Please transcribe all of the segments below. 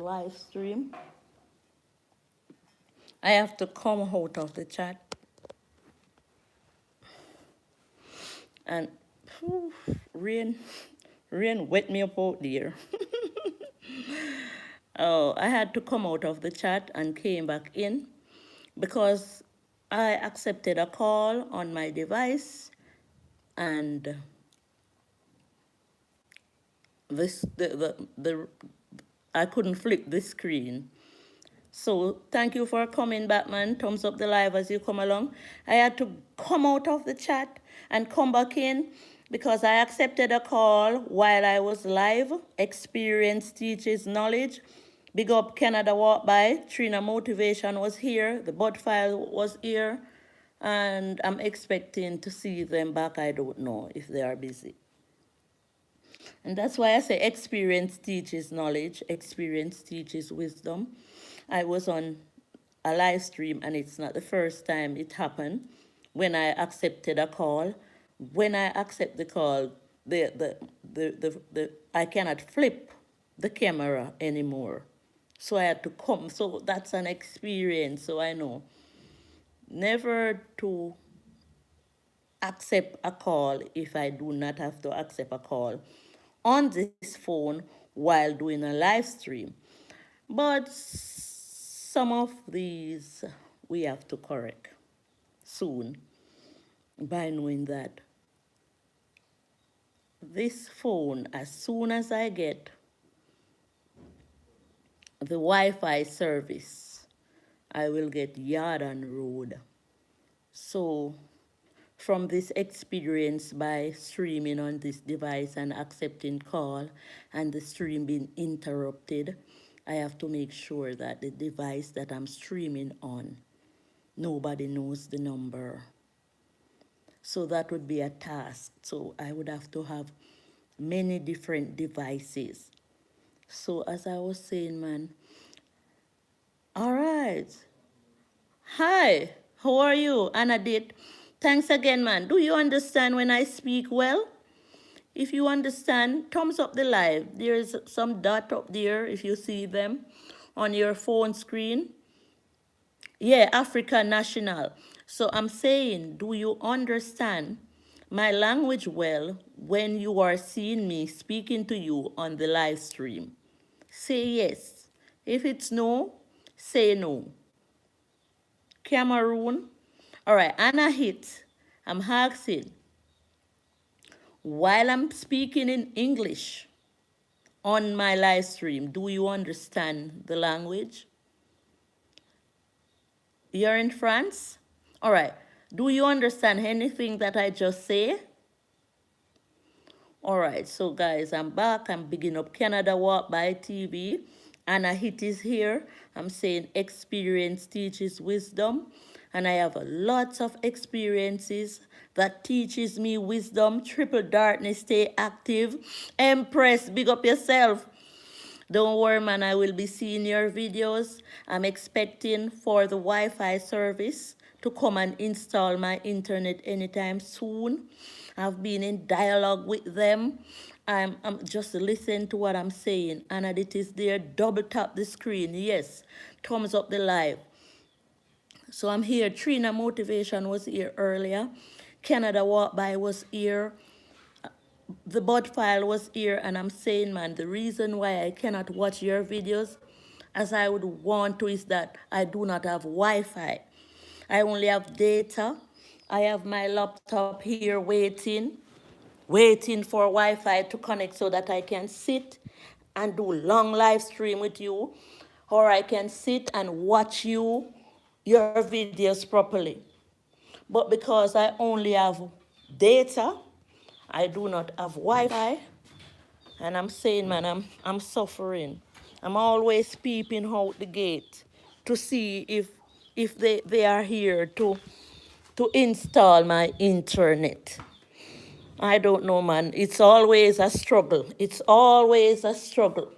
live stream. I have to come out of the chat. And whew, rain wet me up out there. Oh, I had to come out of the chat and came back in because I accepted a call on my device and this the I couldn't flip the screen. So thank you for coming back, man. Thumbs up the live as you come along. I had to come out of the chat and come back in because I accepted a call while I was live. Experience teaches knowledge. Big up Canada Walk By. Trina Motivation was here. The bud file was here. And I'm expecting to see them back. I don't know if they are busy. And that's why I say experience teaches knowledge, experience teaches wisdom. I was on a live stream and it's not the first time it happened when I accepted a call. When I accept the call, I cannot flip the camera anymore. So I had to come. So that's an experience. So I know never to accept a call if I do not have to accept a call on this phone while doing a live stream. But some of these we have to correct soon by knowing that this phone, as soon as I get the Wi-Fi service, I will get yard and road. So from this experience by streaming on this device and accepting call and the stream being interrupted, I have to make sure that the device that I'm streaming on, nobody knows the number. So that would be a task. So I would have to have many different devices. So as I was saying, man, all right. Hi, how are you, Anadit? Thanks again, man. Do you understand when I speak well? If you understand, thumbs up the live. There's some dot up there if you see them on your phone screen. Yeah, Africa National. So I'm saying, do you understand my language well when you are seeing me speaking to you on the live stream? Say yes. If it's no, say no. Cameroon. All right, Anna hit. I'm asking, while I'm speaking in English on my live stream, do you understand the language? You're in France? All right. Do you understand anything that I just say? All right, so guys, I'm back. I'm bigging up Canada Walk By TV. Anna Hit is here. I'm saying experience teaches wisdom. And I have a lot of experiences that teaches me wisdom. Triple darkness, stay active. Empress, big up yourself. Don't worry, man, I will be seeing your videos. I'm expecting for the Wi-Fi service to come and install my internet anytime soon. I've been in dialogue with them. I'm just listen to what I'm saying. And it is there. Double tap the screen. Yes. Thumbs up the live. So I'm here. Trina Motivation was here earlier. Canada Walk By was here. The bot file was here, and I'm saying, man, the reason why I cannot watch your videos as I would want to is that I do not have Wi-Fi. I only have data. I have my laptop here waiting for Wi-Fi to connect so that I can sit and do long live stream with you, or I can sit and watch your videos properly. But because I only have data, I do not have Wi-Fi, and I'm saying, man, I'm suffering. I'm always peeping out the gate to see if they are here to install my internet. I don't know, man. It's always a struggle. It's always a struggle.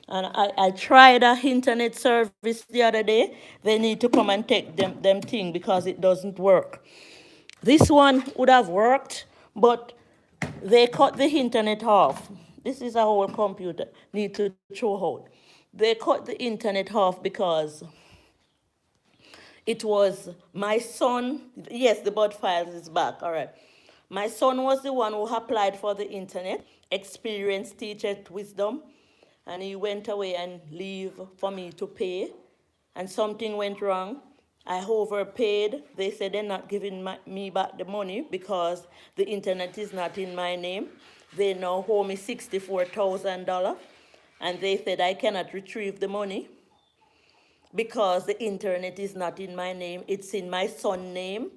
And I tried a internet service the other day. They need to come and take them thing because it doesn't work. This one would have worked, but they cut the internet off. This is a whole computer. Need to throw out. They cut the internet off because it was my son. Yes, the bud files is back. All right. My son was the one who applied for the internet, experienced teacher wisdom, and he went away and leave for me to pay. And something went wrong. I overpaid. They said they're not giving me back the money because the internet is not in my name. They now owe me $64,000. And they said I cannot retrieve the money because the internet is not in my name, it's in my son's name.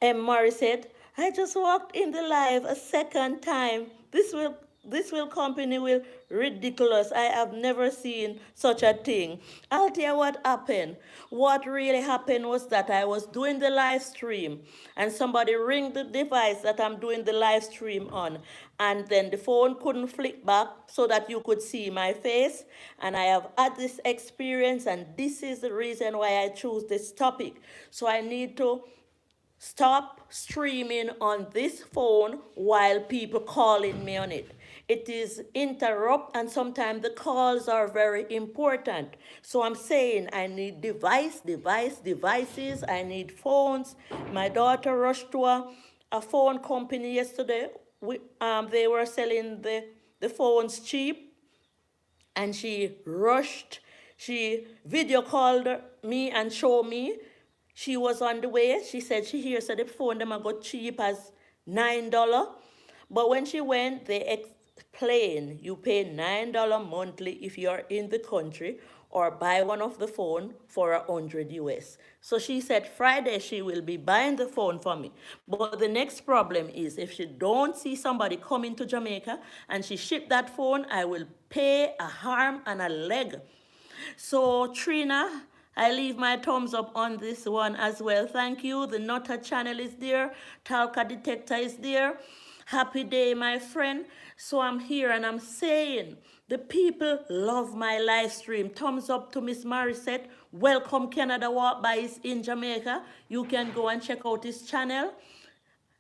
And Murray said, I just walked in the live a second time. This will company will ridiculous. I have never seen such a thing. Althea, what happened? What really happened was that I was doing the live stream and somebody ring the device that I'm doing the live stream on. And then the phone couldn't flick back so that you could see my face. And I have had this experience, and this is the reason why I choose this topic. So I need to stop streaming on this phone while people calling me on it. It is interrupt, and sometimes the calls are very important. So I'm saying I need devices. I need phones. My daughter rushed to a phone company yesterday. They were selling the phones cheap, and she rushed. She video called me and showed me she was on the way. She said she hears that the phone them got cheap as $9. But when she went, they explained you pay $9 monthly if you're in the country, or buy one of the phone for $100 US. So she said Friday she will be buying the phone for me. But the next problem is if she don't see somebody coming to Jamaica and she ship that phone, I will pay a arm and a leg. So Trina, I leave my thumbs up on this one as well. Thank you. The Nutter channel is there. Talca Detector is there. Happy day, my friend. So I'm here and I'm saying the people love my live stream. Thumbs up to Miss Morissette. Welcome Canada Walk By is in Jamaica. You can go and check out his channel.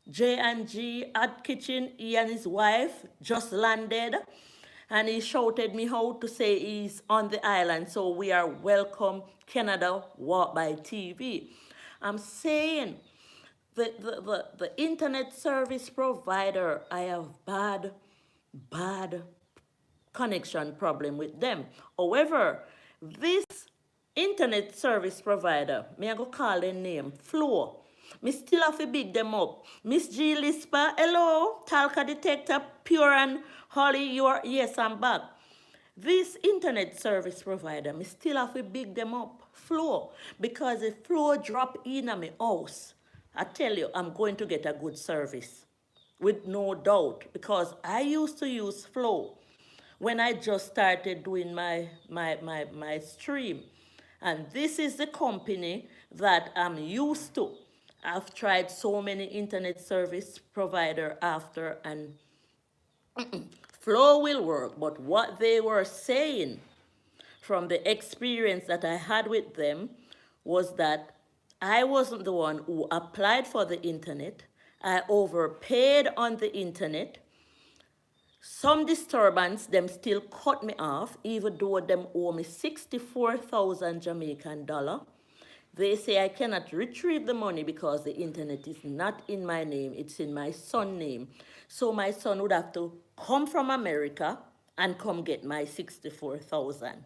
J&G at Kitchen, he and his wife just landed. And he shouted me out to say he's on the island. So we are welcome Canada Walk By TV. I'm saying the internet service provider, I have bad connection problem with them. However, this internet service provider, may I go call their name, Flow. Me still have to big them up. Miss G. Lisper, hello. Talca Detector, Pure and Holly, yes, I'm back. This internet service provider, me still have to big them up, Flow. Because if Flow drop in at my house, I tell you, I'm going to get a good service. With no doubt. Because I used to use Flow when I just started doing my stream. And this is the company that I'm used to. I've tried so many internet service provider after, and Flow will work. But what they were saying from the experience that I had with them was that I wasn't the one who applied for the internet. I overpaid on the internet. Some disturbance, them still cut me off, even though them owe me 64,000 Jamaican dollar. They say I cannot retrieve the money because the internet is not in my name, it's in my son's name. So my son would have to come from America and come get my 64,000.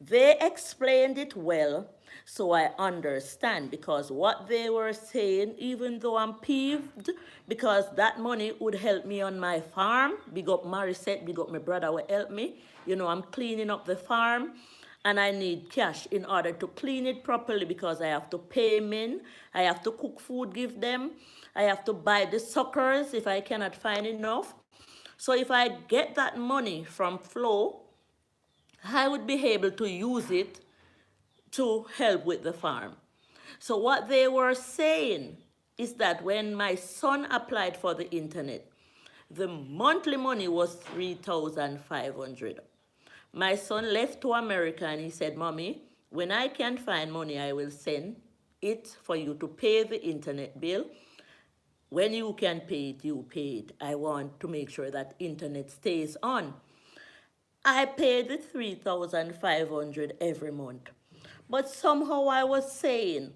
They explained it well, so I understand, because what they were saying, even though I'm peeved, because that money would help me on my farm. Big up Morissette, big up my brother will help me. You know, I'm cleaning up the farm, and I need cash in order to clean it properly, because I have to pay men, I have to cook food, give them, I have to buy the suckers if I cannot find enough. So if I get that money from Flow, I would be able to use it to help with the farm. So what they were saying is that when my son applied for the internet, the monthly money was $3,500. My son left to America and he said, Mommy, when I can find money, I will send it for you to pay the internet bill. When you can pay it, you pay it. I want to make sure that internet stays on. I paid the 3,500 every month. But somehow I was saying,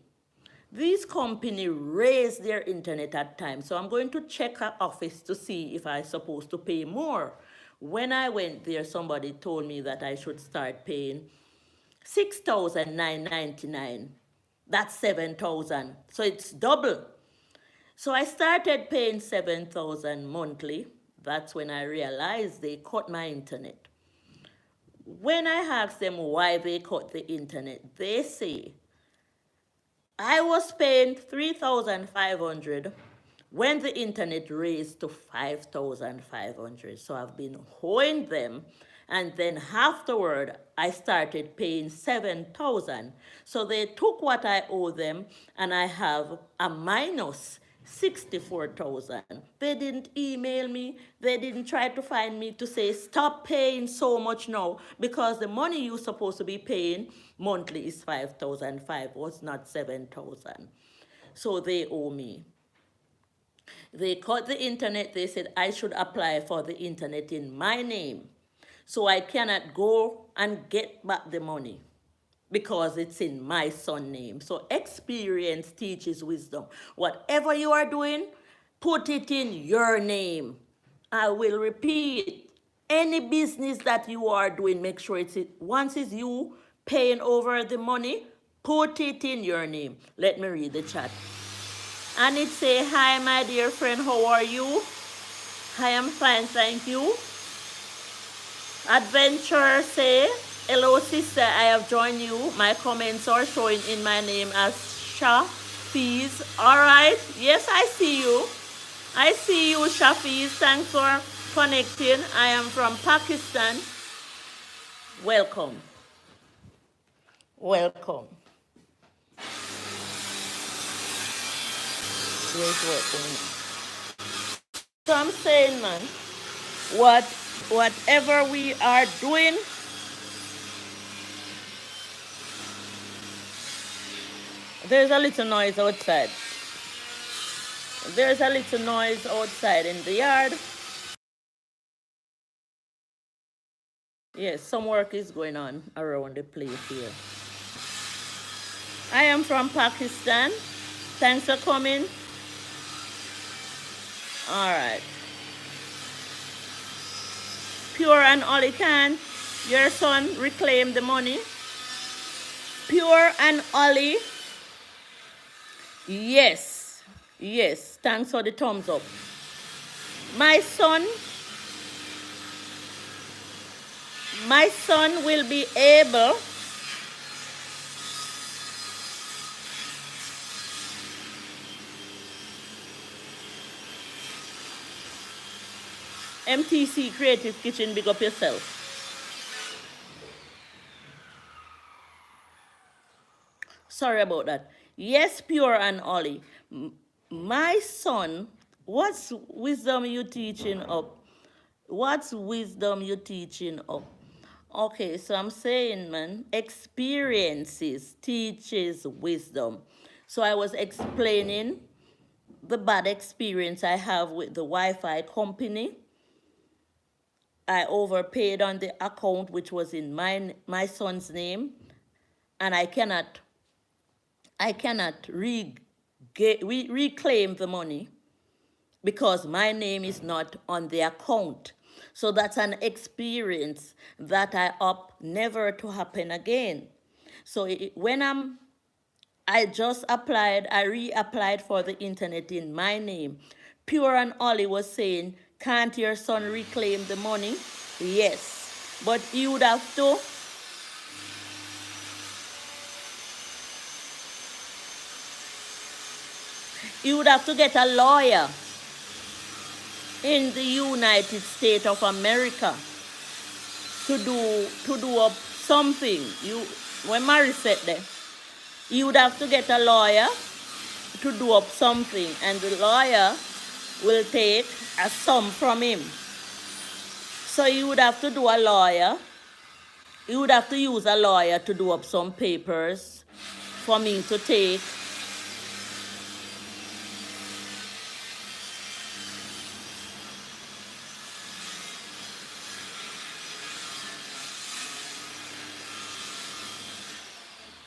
these company raise their internet at times. So I'm going to check our office to see if I'm supposed to pay more. When I went there, somebody told me that I should start paying 6,999. That's 7,000. So it's double. So I started paying 7,000 monthly. That's when I realized they cut my internet. When I asked them why they cut the internet, they say I was paying 3,500 when the internet raised to 5,500. So I've been owing them. And then afterward, I started paying 7,000. So they took what I owe them, and I have a minus 64,000. They didn't email me. They didn't try to find me to say, stop paying so much now, because the money you're supposed to be paying monthly is 5,500, was not 7,000. So they owe me. They cut the internet. They said I should apply for the internet in my name. So I cannot go and get back the money because it's in my son's name. So experience teaches wisdom. Whatever you are doing, put it in your name. I will repeat, any business that you are doing, make sure once it's you paying over the money, put it in your name. Let me read the chat. And it say, hi, my dear friend, how are you? I am fine, thank you. Adventure say, hello, sister, I have joined you. My comments are showing in my name as Shafiz. All right, yes, I see you. I see you, Shafiz. Thanks for connecting. I am from Pakistan. Welcome. Welcome. Great work, woman. So I'm saying, man, whatever we are doing, there's a little noise outside. There's a little noise outside in the yard. Yes, some work is going on around the place here. I am from Pakistan. Thanks for coming. All right. Pure and Ollie can. Your son reclaimed the money. Pure and Ollie. Yes. Yes. Thanks for the thumbs up. My son will be able MTC Creative Kitchen, big up yourself. Sorry about that. Yes, Pure and Ollie. My son, what's wisdom you teaching up? What's wisdom you teaching up? Okay, so I'm saying, man, experiences teaches wisdom. So I was explaining the bad experience I have with the Wi-Fi company. I overpaid on the account which was in my son's name, and I cannot reclaim the money because my name is not on the account. So that's an experience that I hope never to happen again. So when I just applied, I reapplied for the internet in my name. Pure and Ollie was saying, can't your son reclaim the money? Yes, but he would have to get a lawyer in the United States of America to do up something. When Mary said that, you would have to get a lawyer to do up something, and the lawyer will take a sum from him. So you would have to do a lawyer. You would have to use a lawyer to do up some papers for me to take.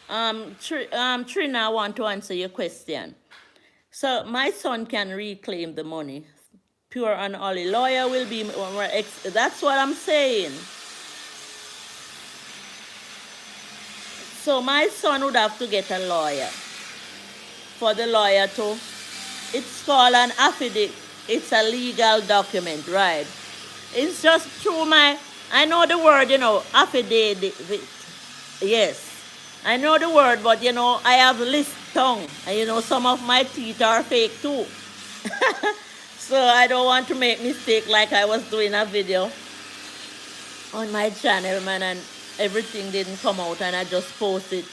Trina, I want to answer your question. So my son can reclaim the money. Pure and only lawyer will be more that's what I'm saying. So my son would have to get a lawyer. For the lawyer to, it's called an affidavit. It's a legal document, right? It's just through I know the word, affidavit. Yes. I know the word, but I have lisp tongue. And some of my teeth are fake too. So I don't want to make mistake like I was doing a video on my channel, man, and everything didn't come out and I just posted.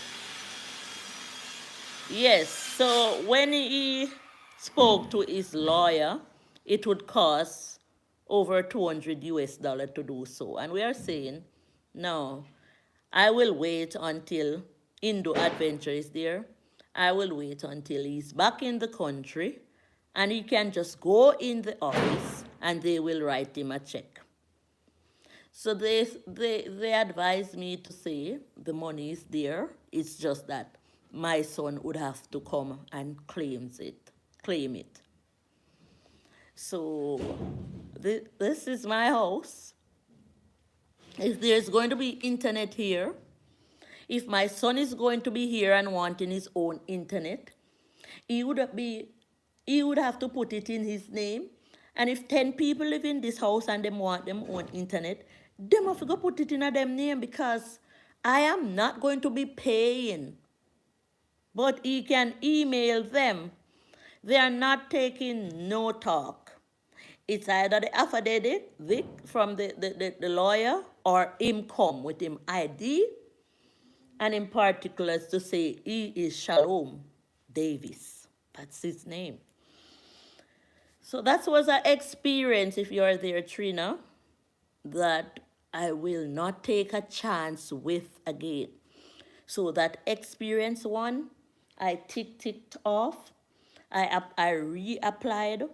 Yes, so when he spoke to his lawyer, it would cost over $200 to do so. And we are saying, no, I will wait until Indo Adventure is there. I will wait until he's back in the country and he can just go in the office and they will write him a check. So they advised me to say the money is there. It's just that my son would have to come and claim it. So this is my house. If there's going to be internet here, if my son is going to be here and wanting his own internet, he would have to put it in his name. And if 10 people live in this house and they want them own internet, them have to go put it in a them name because I am not going to be paying. But he can email them. They are not taking no talk. It's either the affidavit from the lawyer or him come with him ID and in particulars to say he is Shalom Davis. That's his name. So that was an experience, if you're there, Trina, that I will not take a chance with again. So that experience one, I ticked off. I reapplied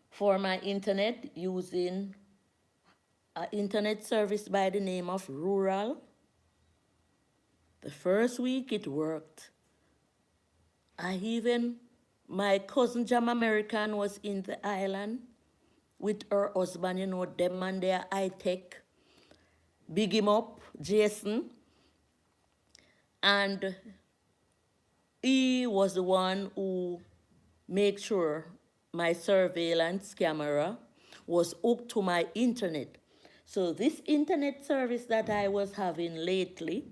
for my internet using an internet service by the name of Rural. The first week it worked. My cousin Jam American was in the island with her husband, them and their high-tech. Big him up, Jason. And he was the one who made sure my surveillance camera was hooked to my internet. So this internet service that I was having lately,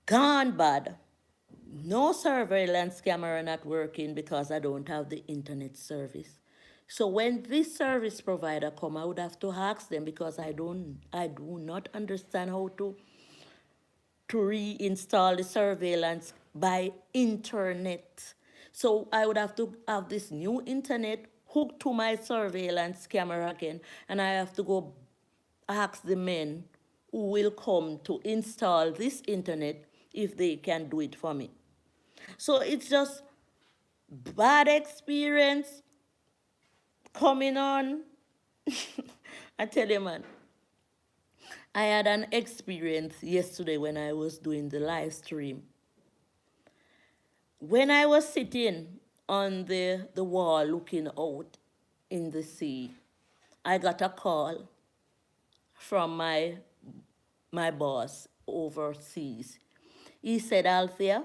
gone bad. No surveillance camera not working because I don't have the internet service. So when this service provider come, I would have to ask them because I do not understand how to reinstall the surveillance by internet. So I would have to have this new internet hooked to my surveillance camera again, and I have to go ask the men who will come to install this internet if they can do it for me. So it's just bad experience coming on. I tell you, man, I had an experience yesterday when I was doing the live stream. When I was sitting on the wall looking out in the sea, I got a call from my boss overseas. He said, Althea,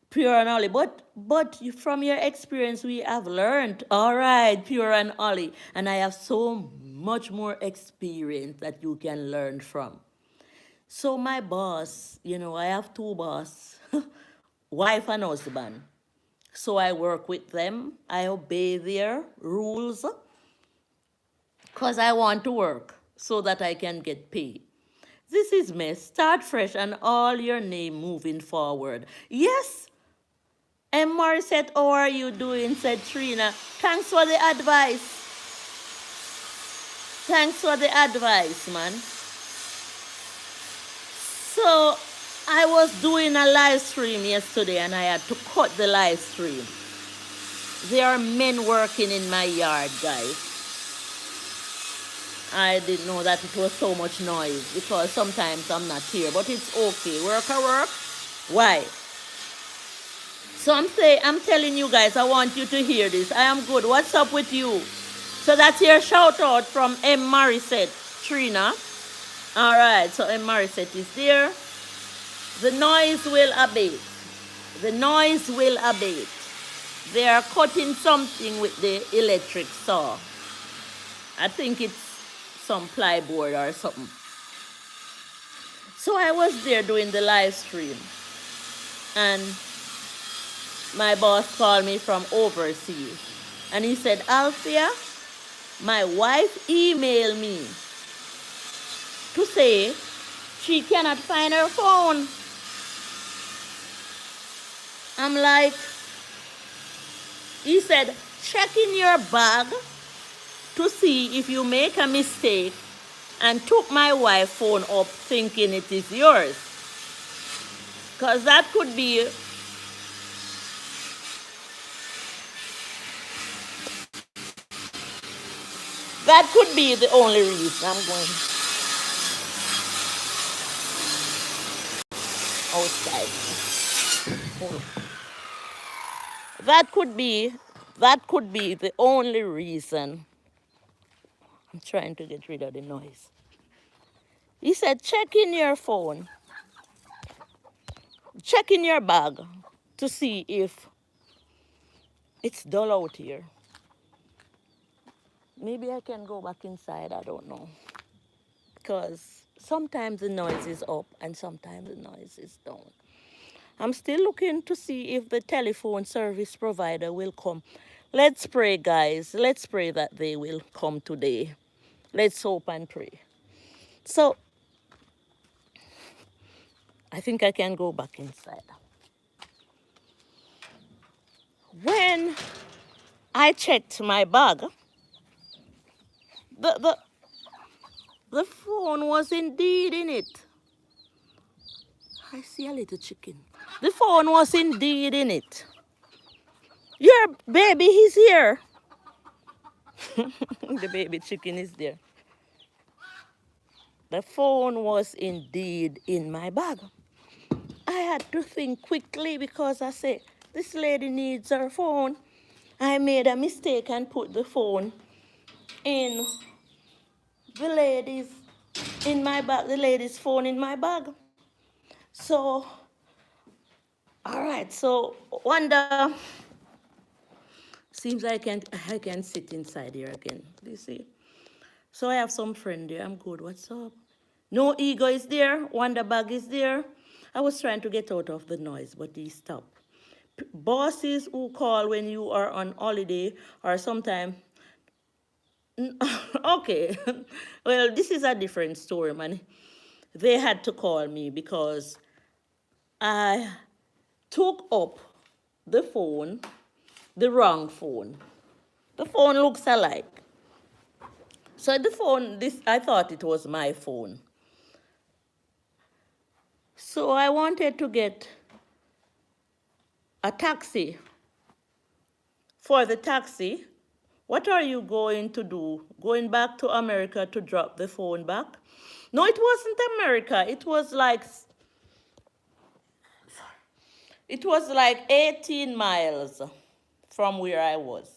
Pure and Ollie, but from your experience, we have learned. All right, Pure and Ollie. And I have so much more experience that you can learn from. So my boss, I have two bosses, wife and husband. So I work with them. I obey their rules because I want to work so that I can get paid. This is me. Start fresh and all your name moving forward. Yes. And Morissette, how are you doing? Said Trina. Thanks for the advice. Thanks for the advice, man. So I was doing a live stream yesterday and I had to cut the live stream. There are men working in my yard, guys. I didn't know that it was so much noise because sometimes I'm not here, but it's okay. Work or work. Why? So I'm telling you guys, I want you to hear this. I am good. What's up with you? So that's your shout out from M. Morissette, Trina. All right, so M. Morissette is there. The noise will abate. The noise will abate. They are cutting something with the electric saw. I think it's some plyboard or something. So I was there doing the live stream, and my boss called me from overseas, and he said, Althea, my wife emailed me to say she cannot find her phone. I'm like, he said, check in your bag to see if you make a mistake and took my wife's phone up thinking it is yours. Because that could be the only reason. I'm going outside. That could be the only reason. I'm trying to get rid of the noise. He said, check in your phone, check in your bag to see if it's dull out here. Maybe I can go back inside, I don't know. Because sometimes the noise is up and sometimes the noise is down. I'm still looking to see if the telephone service provider will come. Let's pray, guys. Let's pray that they will come today. Let's hope and pray. So, I think I can go back inside. When I checked my bag, the phone was indeed in it. I see a little chicken. The phone was indeed in it. Your baby is here. The baby chicken is there. The phone was indeed in my bag. I had to think quickly because I said, this lady needs her phone. I made a mistake and put the phone in the lady's phone in my bag. So, all right, so Wanda, seems I can sit inside here again. Do you see? So I have some friend there. I'm good. What's up? No ego is there. Wanda bag is there. I was trying to get out of the noise, but he stopped. Bosses who call when you are on holiday or sometime. Okay. Well, this is a different story, man. They had to call me because I took up the phone, the wrong phone. The phone looks alike. So the phone, I thought it was my phone. So I wanted to get a taxi. For the taxi, what are you going to do? Going back to America to drop the phone back? No, it wasn't America. It was like 18 miles from where I was.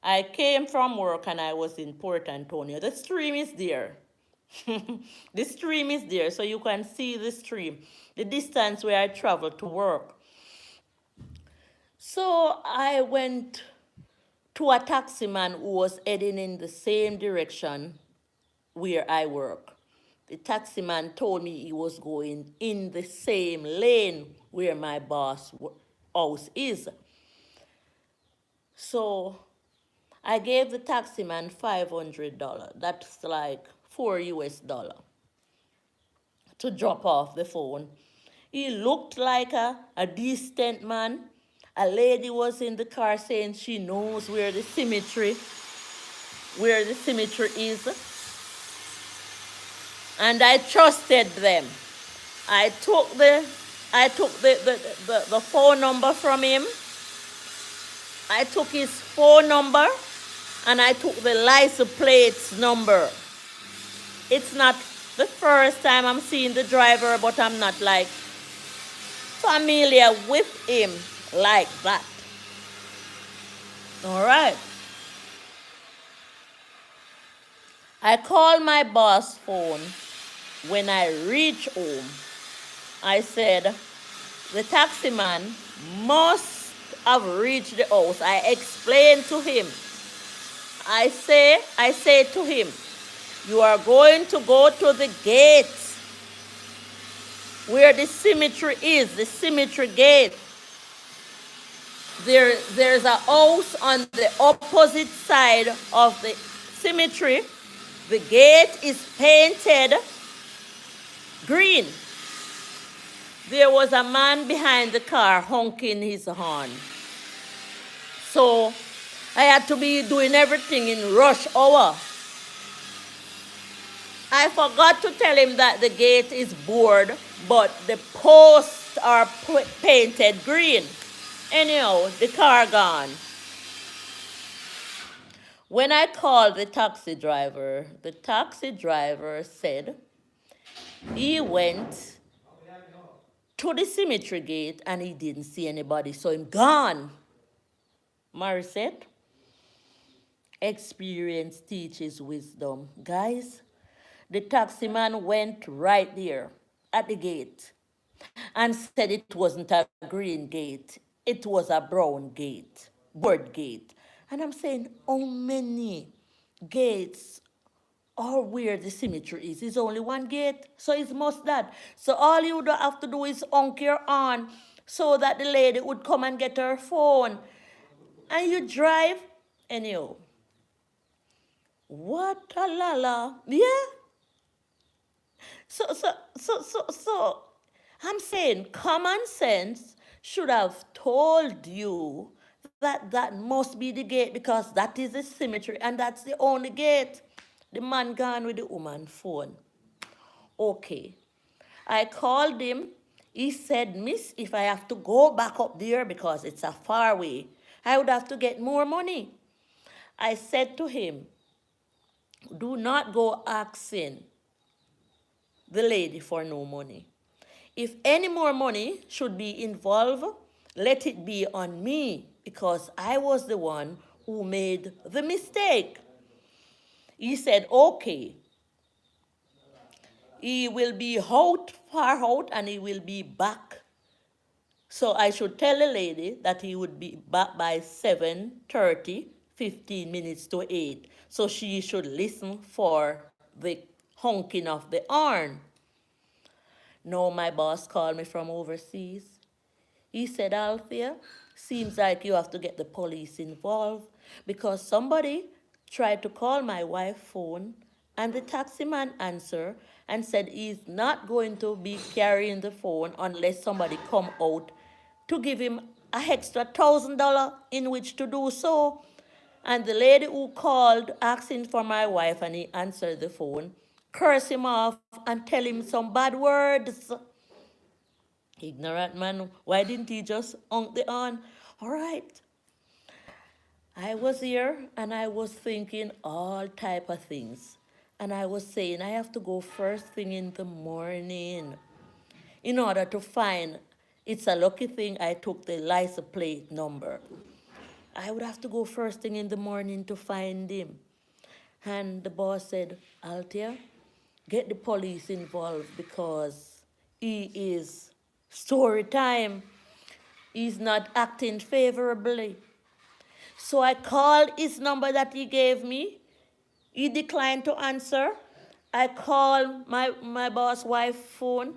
I came from work and I was in Port Antonio. The stream is there. The stream is there, so you can see the stream, the distance where I traveled to work. So I went to a taximan who was heading in the same direction where I work. The taximan told me he was going in the same lane where my boss' house is. So I gave the taximan $500. That's like $4 to drop off the phone. He looked like a decent man. A lady was in the car saying she knows where the cemetery is. And I trusted them. I took the phone number from him. I took his phone number and I took the license plates number. It's not the first time I'm seeing the driver, but I'm not like familiar with him like that. All right. I called my boss phone when I reach home. I said, the taxi man must have reached the house. I explained to him. I say to him, you are going to go to the gate where the cemetery is, the cemetery gate. There's a house on the opposite side of the cemetery. The gate is painted green. There was a man behind the car honking his horn. So I had to be doing everything in rush hour. I forgot to tell him that the gate is board, but the posts are painted green. Anyhow, the car gone. When I called the taxi driver said he went to the cemetery gate and he didn't see anybody, so I'm gone. Mary said, experience teaches wisdom. Guys, the taxi man went right there at the gate and said it wasn't a green gate, it was a brown gate, board gate. And I'm saying, how many gates are where the cemetery is? It's only one gate, so it's must that. So all you would have to do is honk your horn so that the lady would come and get her phone. And you drive, anyhow. What a lala. Yeah. So, I'm saying common sense should have told you that that must be the gate because that is the cemetery and that's the only gate. The man gone with the woman phone. Okay. I called him. He said, Miss, if I have to go back up there because it's a far way, I would have to get more money. I said to him, do not go asking the lady for no money. If any more money should be involved, let it be on me because I was the one who made the mistake. He said, okay. He will be out, far out, and he will be back. So I should tell the lady that he would be back by 7:30, 15 minutes to 8. So she should listen for the honking of the horn. No, my boss called me from overseas. He said, Althea, seems like you have to get the police involved because somebody tried to call my wife's phone and the taximan answered and said he's not going to be carrying the phone unless somebody come out to give him an extra $1,000 in which to do so. And the lady who called asking for my wife and he answered the phone, curse him off and tell him some bad words. Ignorant man, why didn't he just honk the horn? All right. I was here and I was thinking all type of things. And I was saying I have to go first thing in the morning in order to find, it's a lucky thing I took the license plate number. I would have to go first thing in the morning to find him. And the boss said, Althea, get the police involved because he is story time. He's not acting favorably. So I called his number that he gave me. He declined to answer. I called my boss' wife's phone.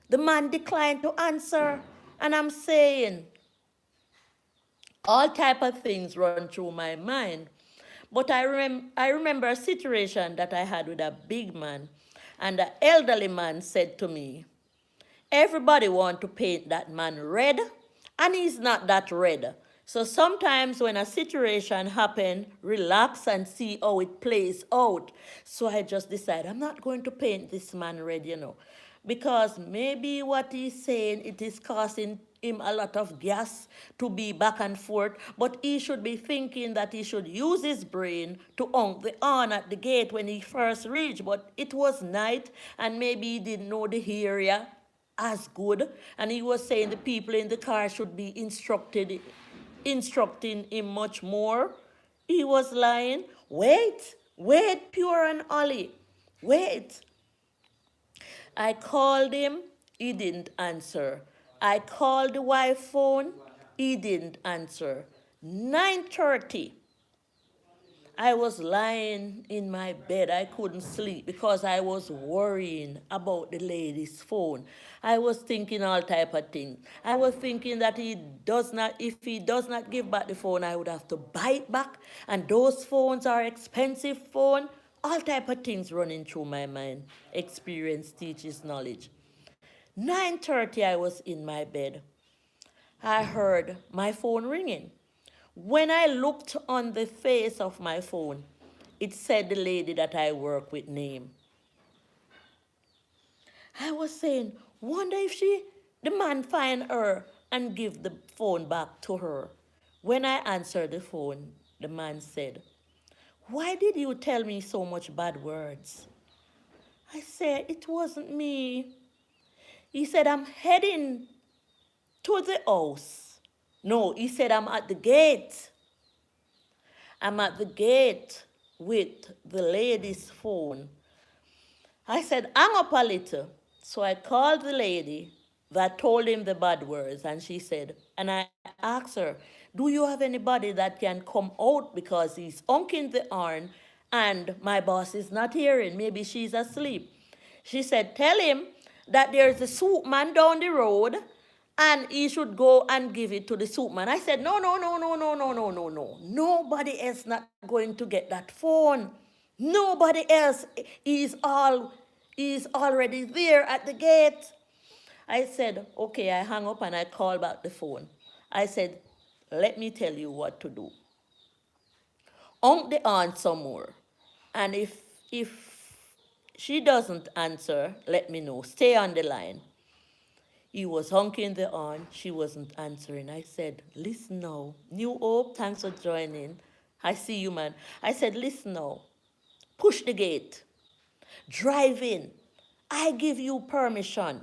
The man declined to answer. And I'm saying, all type of things run through my mind. But I remember a situation that I had with a big man. And the elderly man said to me, everybody want to paint that man red, and he's not that red. So sometimes when a situation happen, relax and see how it plays out. So I just decided, I'm not going to paint this man red, because maybe what he's saying, it is costing him a lot of gas to be back and forth, but he should be thinking that he should use his brain to honk the horn at the gate when he first reached. But it was night, and maybe he didn't know the area as good, and he was saying the people in the car should be instructing him much more. He was lying. Wait, Pure and Ollie, wait. I called him, he didn't answer. I called the wife phone, he didn't answer. 9:30, I was lying in my bed. I couldn't sleep because I was worrying about the lady's phone. I was thinking all type of things. I was thinking that if he does not give back the phone, I would have to buy it back. And those phones are expensive phone. All type of things running through my mind. Experience teaches knowledge. 9:30, I was in my bed. I heard my phone ringing. When I looked on the face of my phone, it said the lady that I work with name. I was saying, wonder if the man find her and give the phone back to her. When I answered the phone, the man said, why did you tell me so much bad words? I said, it wasn't me. He said, I'm heading to the house. No, he said, I'm at the gate. I'm at the gate with the lady's phone. I said, hang up a little. So I called the lady that told him the bad words, and she said, and I asked her, do you have anybody that can come out because he's honking the horn and my boss is not hearing? Maybe she's asleep. She said, tell him that there's a soup man down the road and he should go and give it to the soup man. I said, no, no, no, no, no, no, no, no, no. Nobody else not going to get that phone. Nobody else is already there at the gate. I said, okay, I hung up and I called back the phone. I said, let me tell you what to do. Honk the aunt some more. And if she doesn't answer, let me know. Stay on the line. He was honking the horn. She wasn't answering. I said, listen now. New Hope, thanks for joining. I see you, man. I said, listen now. Push the gate. Drive in. I give you permission.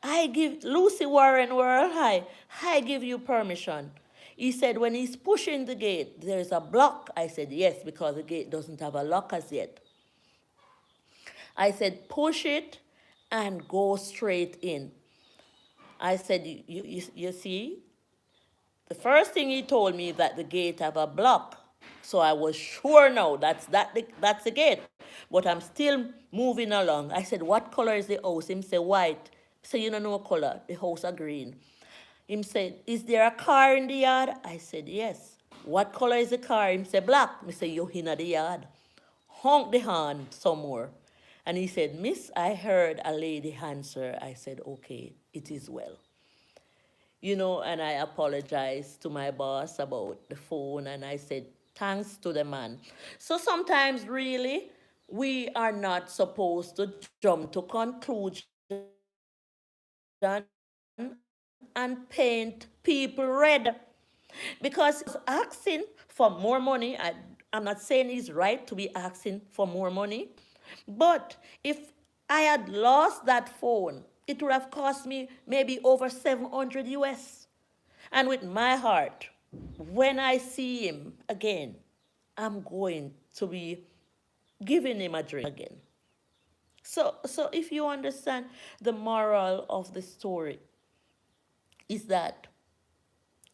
I give Lucy Warren World High. I give you permission. He said, when he's pushing the gate, there's a block. I said, yes, because the gate doesn't have a lock as yet. I said, push it and go straight in. I said, you see, the first thing he told me that the gate have a block. So I was sure now that's the gate. But I'm still moving along. I said, what color is the house? Him say white. I said, you don't know color. The house are green. Him said, is there a car in the yard? I said, yes. What color is the car? Him said, black. I said, you in the yard. Honk the horn some more. And he said, miss, I heard a lady answer. I said, okay, it is well. You know, and I apologized to my boss about the phone, and I said, thanks to the man. So sometimes, really, we are not supposed to jump to conclusion and paint people red. Because he's asking for more money. I'm not saying he's right to be asking for more money. But if I had lost that phone, it would have cost me maybe over 700 US. And with my heart, when I see him again, I'm going to be giving him a drink again. So if you understand, the moral of the story is that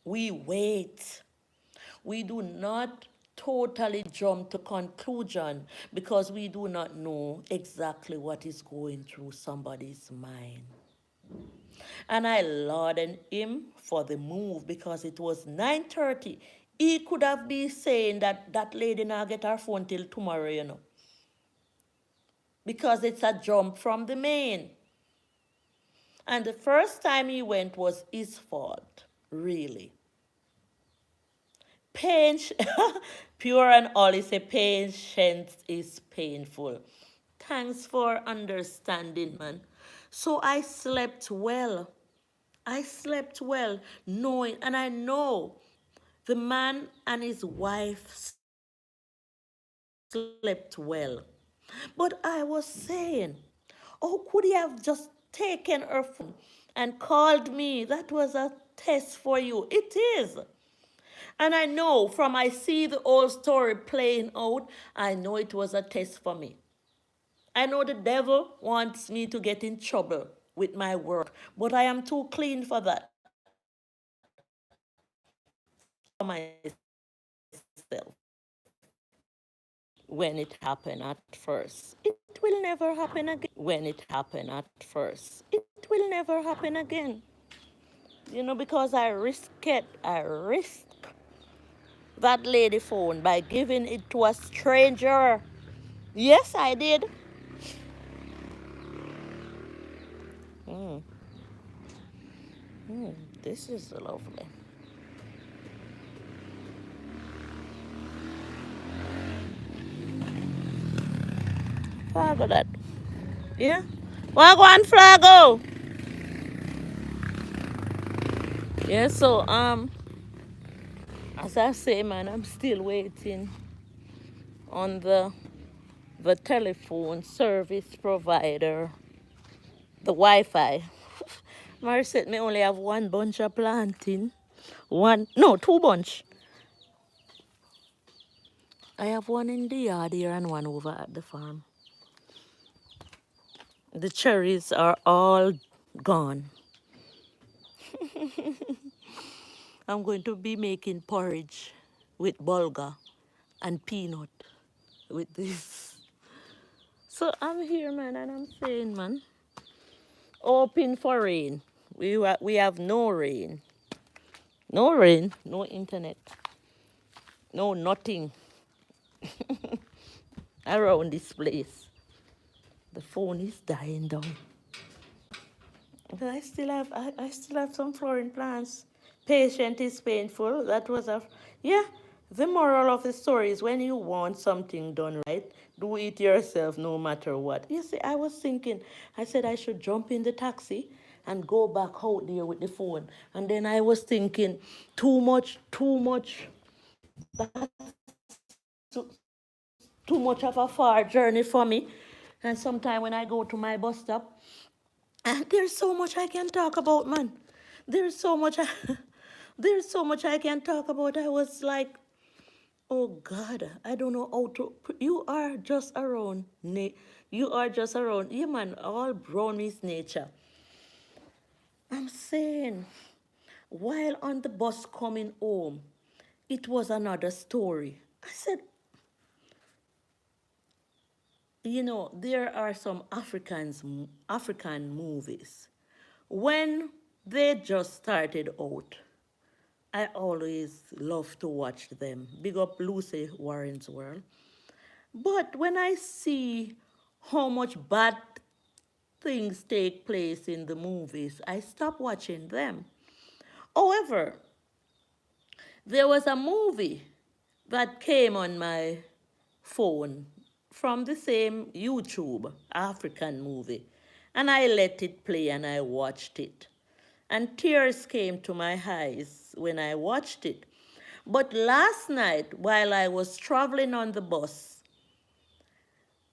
we wait. We do not totally jump to conclusion because we do not know exactly what is going through somebody's mind. And I lauded him for the move because it was 9:30. He could have been saying that that lady now get her phone till tomorrow, you know. Because it's a jump from the main. And the first time he went was his fault, really. Pure and Ollie say patience is painful. Thanks for understanding, man. So I slept well. I slept well, knowing, and I know the man and his wife slept well. But I was saying, oh, could he have just taken her phone and called me? That was a test for you. It is. And I know from I see the old story playing out, I know it was a test for me. I know the devil wants me to get in trouble with my work, but I am too clean for that. Myself when it happened at first. It will never happen again. When it happened at first. It will never happen again. Because I risk it. I risk that lady phone by giving it to a stranger. Yes, I did. Mm, this is lovely. Flago that. Yeah. Wagwan Flago. Yeah, so as I say, man, I'm still waiting on the telephone service provider, the Wi-Fi. Mary said me only have one bunch of planting. One, no, two bunch. I have one in the yard here and one over at the farm. The cherries are all gone. I'm going to be making porridge with bulgur and peanut with this. So I'm here, man, and I'm saying, man, hoping for rain. We have no rain. No rain, no internet, no nothing around this place. The phone is dying down. But I still have some flooring plants. Patient is painful. That was yeah. The moral of the story is when you want something done right, do it yourself no matter what. You see, I was thinking, I said I should jump in the taxi and go back out there with the phone. And then I was thinking, too much, too, too much of a far journey for me. And sometime when I go to my bus stop, and there's so much I can talk about, man. There's so much there's so much I can talk about. I was like, oh God, I don't know how to. You are just around. You are just around. Yeah, man, all brown is nature. I'm saying, while on the bus coming home, it was another story. I said, there are some African movies. When they just started out, I always love to watch them. Big up Lucy Warren's World. But when I see how much bad things take place in the movies, I stop watching them. However, there was a movie that came on my phone from the same YouTube, African movie. And I let it play and I watched it. And tears came to my eyes when I watched it. But last night, while I was traveling on the bus,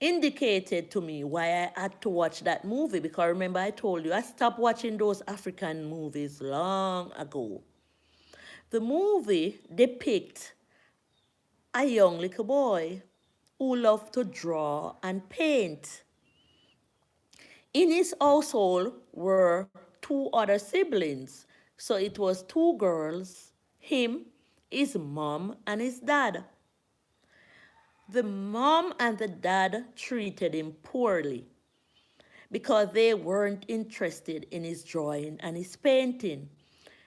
indicated to me why I had to watch that movie, because remember I told you I stopped watching those African movies long ago. The movie depicts a young little boy who loved to draw and paint. In his household were two other siblings. So it was two girls, him, his mom, and his dad. The mom and the dad treated him poorly because they weren't interested in his drawing and his painting.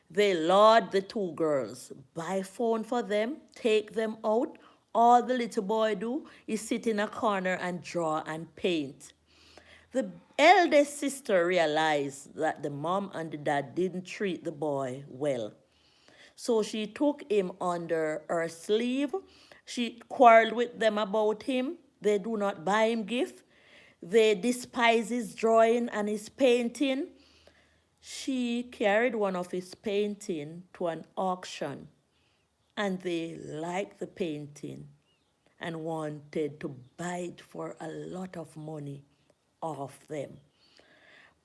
They laud the two girls, buy phone for them, take them out. All the little boy do is sit in a corner and draw and paint. The eldest sister realized that the mom and the dad didn't treat the boy well. So she took him under her sleeve. She quarreled with them about him. They do not buy him gift. they despise his drawing and his painting. She carried one of his painting to an auction, and they liked the painting and wanted to buy it for a lot of money off them.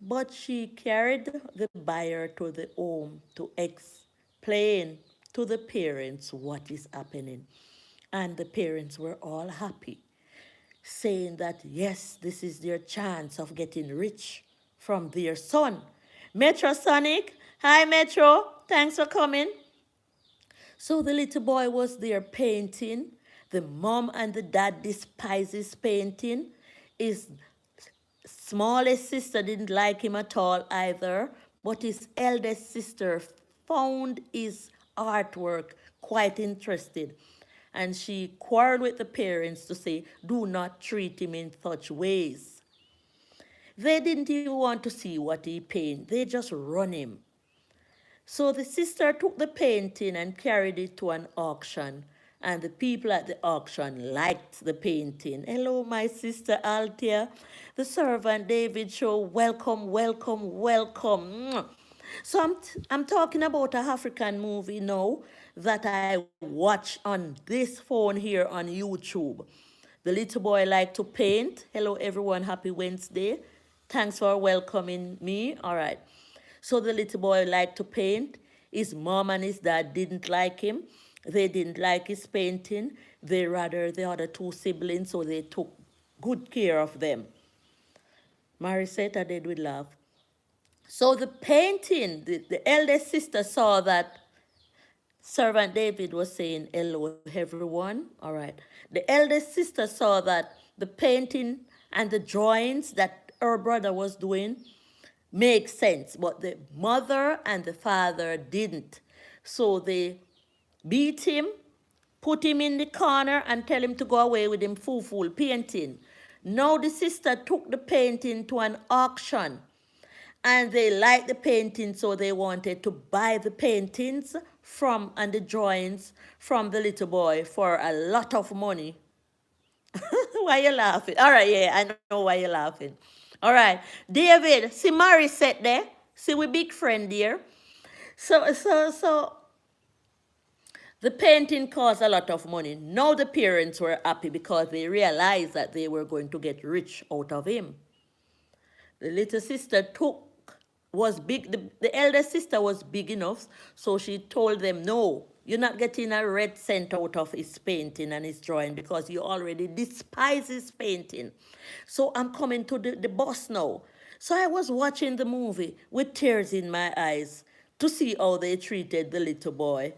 But she carried the buyer to the home to explain to the parents what is happening. And the parents were all happy, saying that yes, this is their chance of getting rich from their son. Metro Sonic, hi Metro, thanks for coming. So the little boy was there painting. The mom and the dad despise his painting. His smallest sister didn't like him at all either, but his eldest sister found his artwork quite interested. And she quarreled with the parents to say, do not treat him in such ways. They didn't even want to see what he painted. They just run him. So the sister took the painting and carried it to an auction. And the people at the auction liked the painting. Hello, my sister Althea. The Servant David Show. Welcome, welcome, welcome. So I'm talking about an African movie now that I watch on this phone here on YouTube. The little boy liked to paint. Hello, everyone. Happy Wednesday. Thanks for welcoming me. All right. So the little boy liked to paint. His mom and his dad didn't like him. They didn't like his painting. They rather the other two siblings, so they took good care of them. Marisette did with love. So the painting, the eldest sister saw that Servant David was saying, hello, everyone. All right. The eldest sister saw that the painting and the drawings that her brother was doing make sense, but the mother and the father didn't. So they beat him, put him in the corner, and tell him to go away with him fool painting. Now the sister took the painting to an auction, and they liked the painting, so they wanted to buy the paintings from and the drawings from the little boy for a lot of money. Why you laughing? All right, yeah, I know why you're laughing. All right, David, see Mary sat there. See we big friend there. So the painting cost a lot of money. Now the parents were happy because they realized that they were going to get rich out of him. The little sister was big, the elder sister was big enough, so she told them, no, you're not getting a red cent out of his painting and his drawing because you already despise his painting. So I'm coming to the boss now. So I was watching the movie with tears in my eyes to see how they treated the little boy.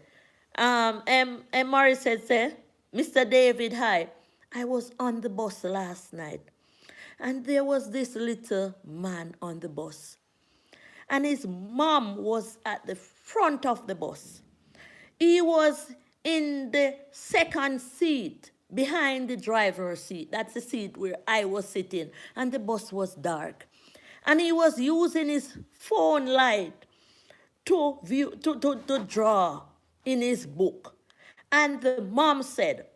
And Morris said, say, Mr. David, hi. I was on the bus last night, and there was this little man on the bus. And his mom was at the front of the bus. He was in the second seat behind the driver's seat. That's the seat where I was sitting, and the bus was dark. And he was using his phone light to draw in his book. And the mom said,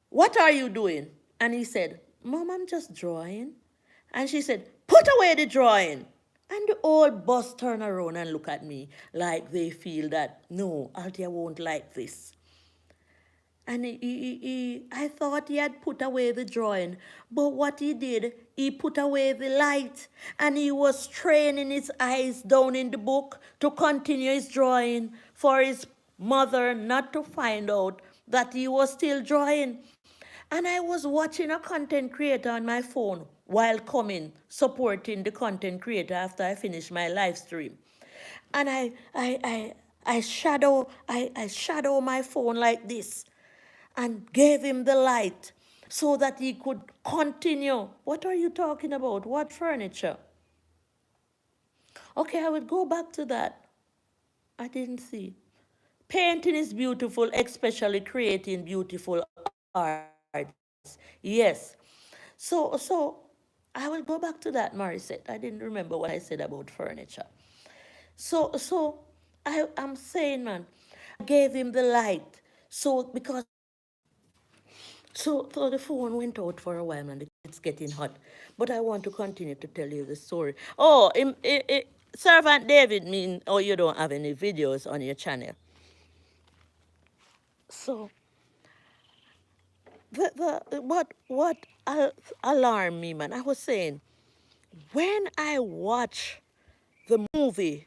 what are you doing? And he said, Mom, I'm just drawing. And she said, put away the drawing. And the old boss turned around and looked at me like they feel that, no, Althea won't like this. And I thought he had put away the drawing. But what he did, he put away the light. And he was straining his eyes down in the book to continue his drawing for his mother not to find out that he was still drawing. And I was watching a content creator on my phone while coming, supporting the content creator after I finished my live stream. And I shadow my phone like this and gave him the light so that he could continue. What are you talking about? What furniture? Okay, I would go back to that. I didn't see. Painting is beautiful, especially creating beautiful arts. Yes. So I will go back to that, Morissette. I didn't remember what I said about furniture. So I'm saying, man, I gave him the light. So because So the phone went out for a while and it's getting hot. But I want to continue to tell you the story. Oh, Servant David mean, oh, you don't have any videos on your channel. So what alarmed me, man, I was saying, when I watch the movie,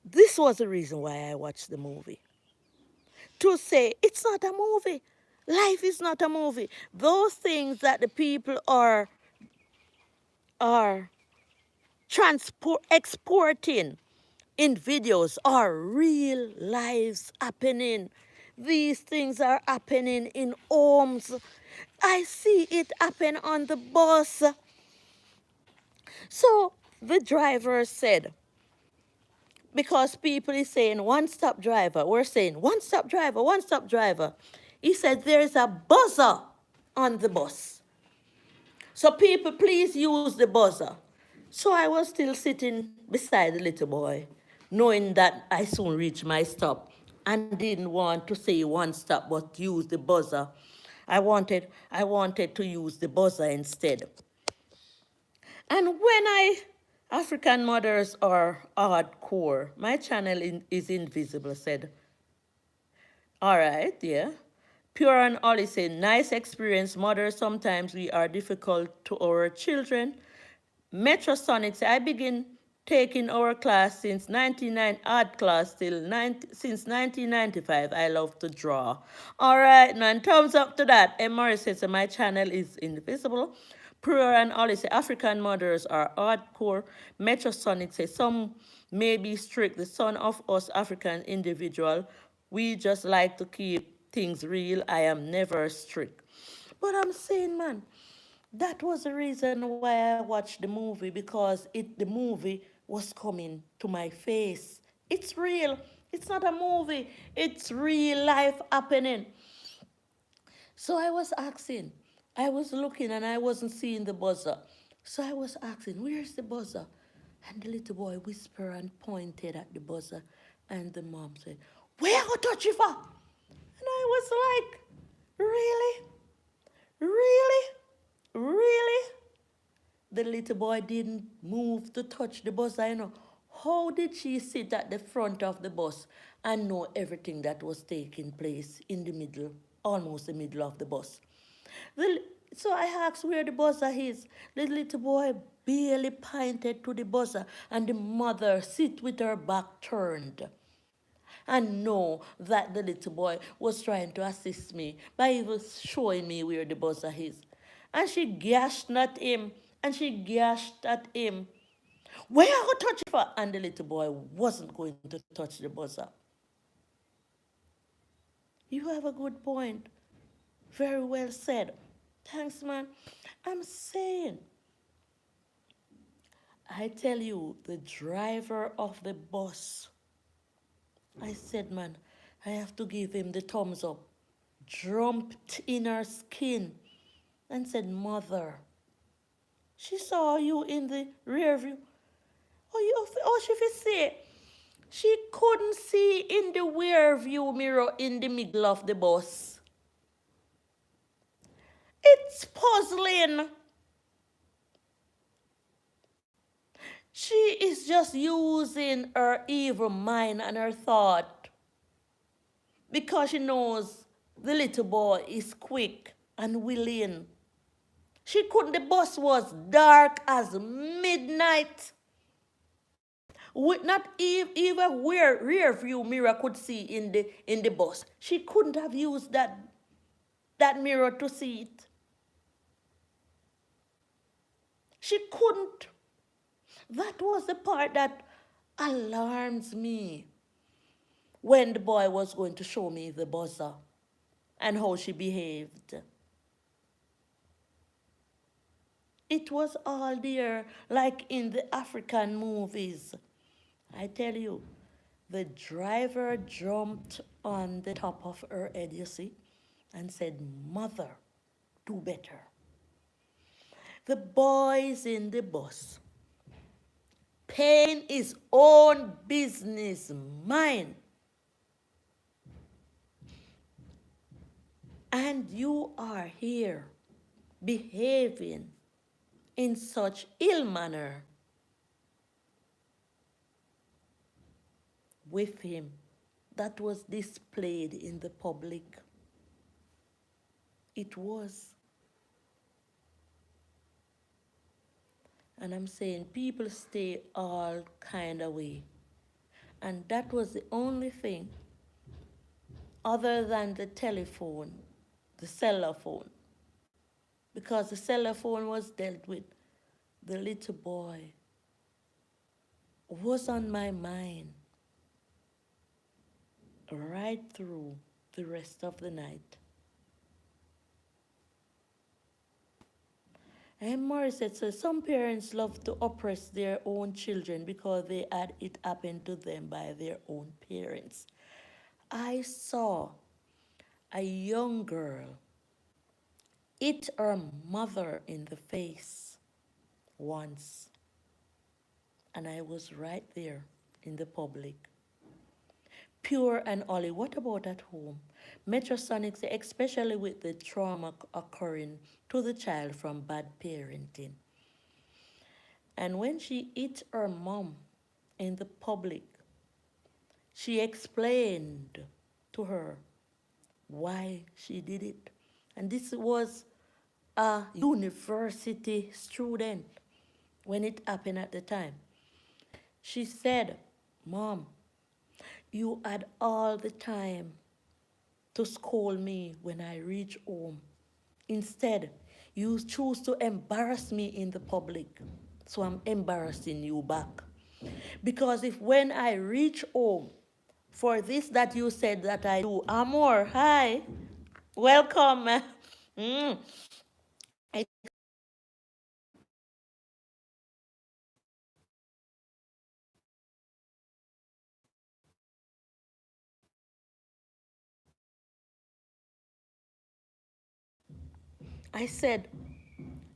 this was the reason why I watched the movie. To say it's not a movie. Life is not a movie. Those things that the people are exporting in videos are real lives happening. These things are happening in homes. I see it happen on the bus. So the driver said, because people is saying one-stop driver, we're saying one-stop driver, one-stop driver. He said there is a buzzer on the bus. So people, please use the buzzer. So I was still sitting beside the little boy, knowing that I soon reach my stop and didn't want to say one stop but use the buzzer. I wanted to use the buzzer instead. And when African mothers are hardcore, my channel is invisible, said, all right, yeah. Pure and Ollie say, nice experience, mother. Sometimes we are difficult to our children. Metrosonic say, I begin taking our class since 99 art class since 1995. I love to draw. All right, man. Thumbs up to that. M. Morris says, my channel is invisible. Pure and Ollie say, African mothers are hardcore. Metrosonic say, some may be strict. The son of us African individual, we just like to keep things real. I am never strict. But I'm saying, man, that was the reason why I watched the movie, because the movie was coming to my face. It's real. It's not a movie. It's real life happening. So I was asking. I was looking and I wasn't seeing the buzzer. So I was asking, where's the buzzer? And the little boy whispered and pointed at the buzzer. And the mom said, where you touch it for? And I was like, really? Really? Really? The little boy didn't move to touch the bus. I know. How did she sit at the front of the bus and know everything that was taking place in the middle, almost the middle of the bus? So I asked where the buzzer is. The little boy barely pointed to the buzzer, and the mother sit with her back turned and know that the little boy was trying to assist me by even showing me where the buzzer is. And she gashed at him, and she gashed at him. Where are you touch it for? And the little boy wasn't going to touch the buzzer. You have a good point. Very well said. Thanks, man. I'm saying, I tell you, the driver of the bus, I said, man, I have to give him the thumbs up. Jumped in her skin and said, mother, she saw you in the rear view. She say, she couldn't see in the rear view mirror in the middle of the bus. It's puzzling. She is just using her evil mind and her thought because she knows the little boy is quick and willing. She couldn't, the bus was dark as midnight. With not even where rear view mirror could see in the bus. She couldn't have used that mirror to see it. She couldn't. That was the part that alarms me when the boy was going to show me the buzzer and how she behaved. It was all there, like in the African movies. I tell you, the driver jumped on the top of her head, you see, and said, mother, do better. The boys in the bus, paying his own business, mine. And you are here behaving in such ill manner with him that was displayed in the public. It was. And I'm saying people stay all kind of way. And that was the only thing other than the telephone, the cellular phone. Because the cellular phone was dealt with. The little boy was on my mind right through the rest of the night. And Morris said, so some parents love to oppress their own children because they had it happen to them by their own parents. I saw a young girl hit her mother in the face once, and I was right there in the public. Pure and Ollie, what about at home? Metrosonics, especially with the trauma occurring to the child from bad parenting. And when she hit her mom in the public, she explained to her why she did it. And this was a university student when it happened at the time. She said, Mom, you had all the time to scold me when I reach home. Instead, you choose to embarrass me in the public. So I'm embarrassing you back. Because if when I reach home, for this that you said that I do, Amor, hi, welcome. Mm. I I said,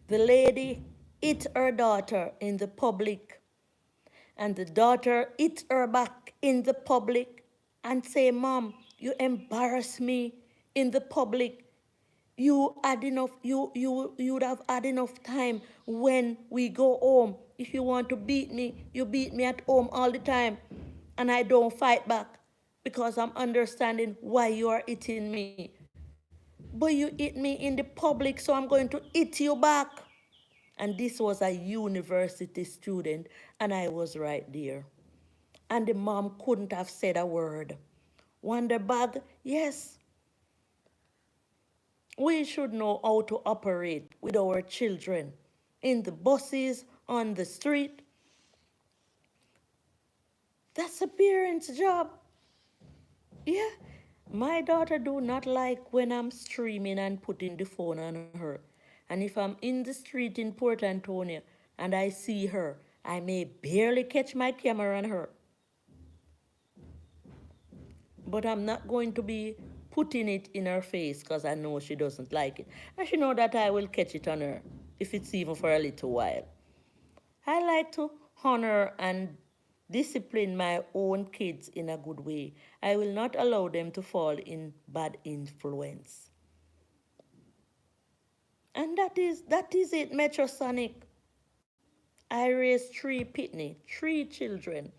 the lady hit her daughter in the public, and the daughter hit her back in the public and say, Mom, you embarrass me in the public. You had enough, you would have had enough time when we go home. If you want to beat me, you beat me at home all the time. And I don't fight back because I'm understanding why you are hitting me. But you hit me in the public, so I'm going to hit you back. And this was a university student, and I was right there. And the mom couldn't have said a word. Wonder bag, yes, we should know how to operate with our children in the buses, on the street. That's a parent's job. Yeah. My daughter do not like when I'm streaming and putting the phone on her. And if I'm in the street in Port Antonio and I see her, I may barely catch my camera on her. But I'm not going to be putting it in her face because I know she doesn't like it. And she know that I will catch it on her if it's even for a little while. I like to honor and discipline my own kids in a good way. I will not allow them to fall in bad influence. And that is it, Metrosonic. I raised three pitney, three children.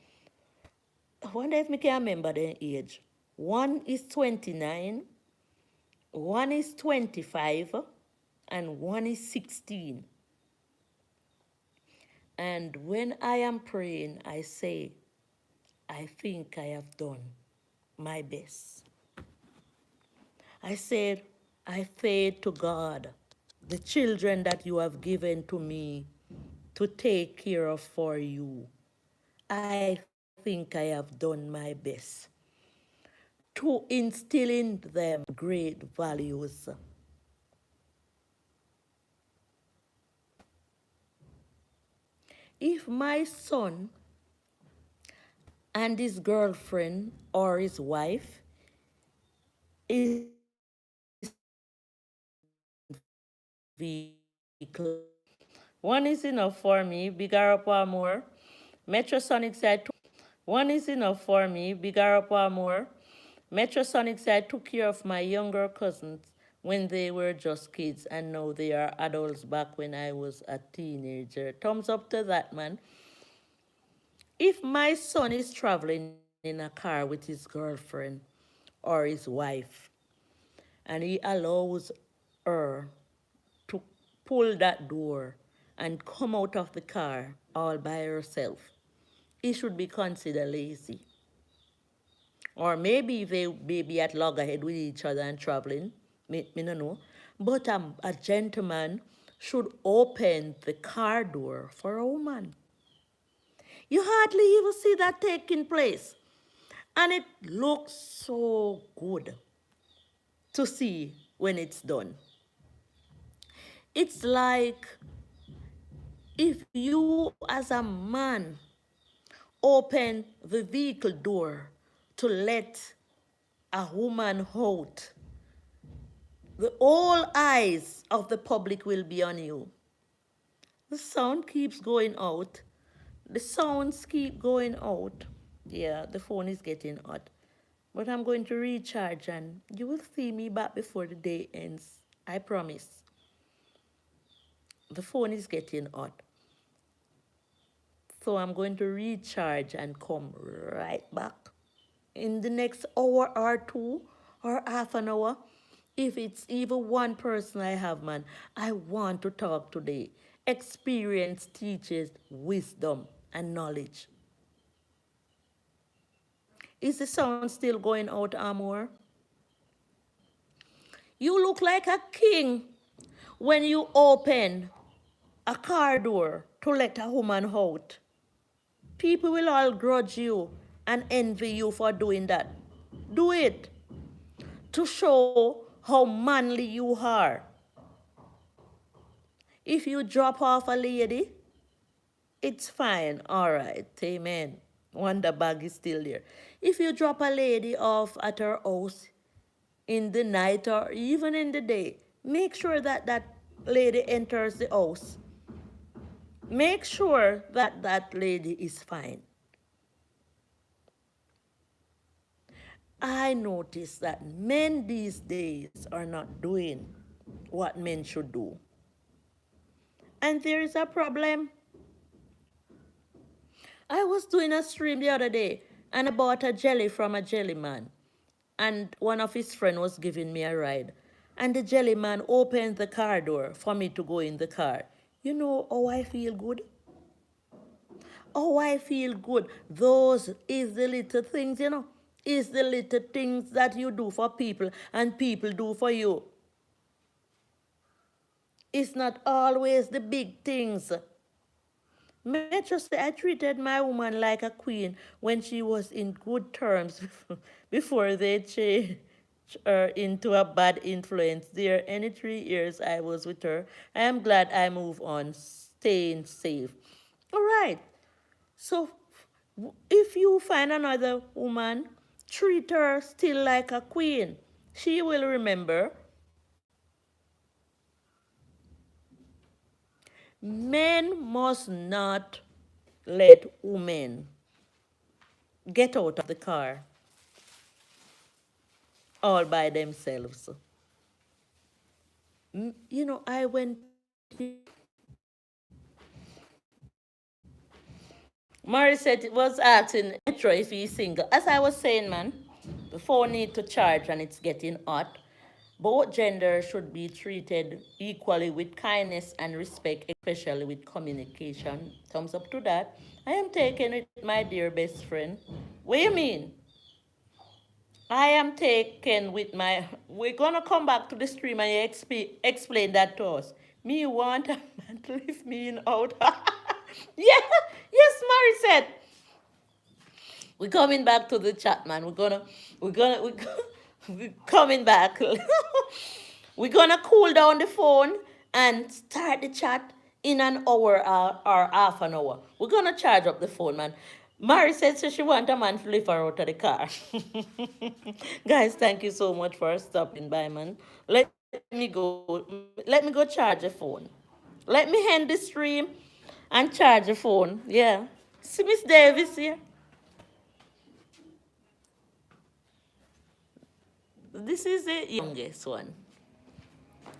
I wonder if I can remember their age. One is 29, one is 25, and one is 16. And when I am praying, I say, I think I have done my best. I said, I say to God, the children that you have given to me to take care of for you, I think I have done my best to instill in them great values. If my son and his girlfriend or his wife is vehicle, one is enough for me, bigger up or more. Metrosonic said, one is enough for me, bigger up or more. Metrosonic said, I took care of my younger cousins when they were just kids and now they are adults back when I was a teenager. Thumbs up to that, man. If my son is traveling in a car with his girlfriend or his wife and he allows her to pull that door and come out of the car all by herself, he should be considered lazy. Or maybe they may be at loggerhead with each other and traveling. Me no know. But a gentleman should open the car door for a woman. You hardly even see that taking place. And it looks so good to see when it's done. It's like if you as a man open the vehicle door to let a woman out, the all eyes of the public will be on you. The sound keeps going out. The sounds keep going out. Yeah, the phone is getting hot. But I'm going to recharge and you will see me back before the day ends. I promise. The phone is getting hot. So I'm going to recharge and come right back in the next hour or two or half an hour. If it's even one person I have, man, I want to talk today. Experience teaches wisdom and knowledge. Is the sound still going out, Amor? You look like a king when you open a car door to let a woman out. People will all grudge you and envy you for doing that. Do it to show how manly you are. If you drop off a lady, it's fine. All right. Amen. Wonder bag is still there. If you drop a lady off at her house in the night or even in the day, make sure that that lady enters the house. Make sure that that lady is fine. I notice that men these days are not doing what men should do. And there is a problem. I was doing a stream the other day and I bought a jelly from a jelly man. And one of his friends was giving me a ride. And the jelly man opened the car door for me to go in the car. You know how I feel good? Oh, I feel good. Those is the little things, you know. Is the little things that you do for people and people do for you. It's not always the big things. May I just say I treated my woman like a queen when she was in good terms before they changed her into a bad influence. There, any 3 years I was with her, I am glad I moved on, staying safe. All right. So if you find another woman, treat her still like a queen. She will remember. Men must not let women get out of the car all by themselves. You know, I went. Morissette was asking Metro if he's single. As I was saying, man, the phone need to charge and it's getting hot. Both genders should be treated equally with kindness and respect, especially with communication. Thumbs up to that. I am taken with my dear best friend. What do you mean? I am taken with my. We're gonna come back to the stream and you explain that to us. Me want a man to leave me in out. Yeah, yes, Morissette. We're coming back to the chat, man. We're coming back. We're gonna cool down the phone and start the chat in an hour or half an hour. We're gonna charge up the phone, man. Mary said so she want a man to lift her out of the car. Guys, thank you so much for stopping by, man. Let me go charge the phone. Let me end the stream and charge the phone. Yeah. See Miss Davis here. This is the youngest one.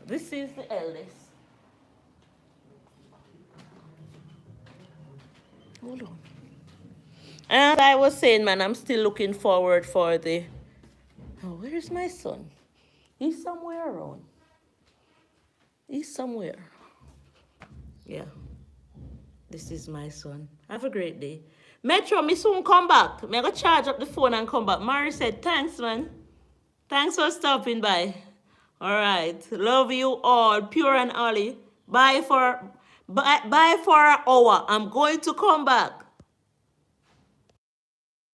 This is the eldest. Hold on. And I was saying, man, I'm still looking forward for the... Oh, where is my son? He's somewhere around. He's somewhere. Yeah. This is my son. Have a great day. Metro, me soon come back. Me go charge up the phone and come back. Mari said, thanks, man. Thanks for stopping by. All right. Love you all. Pure and Ollie. Bye for an hour. I'm going to come back.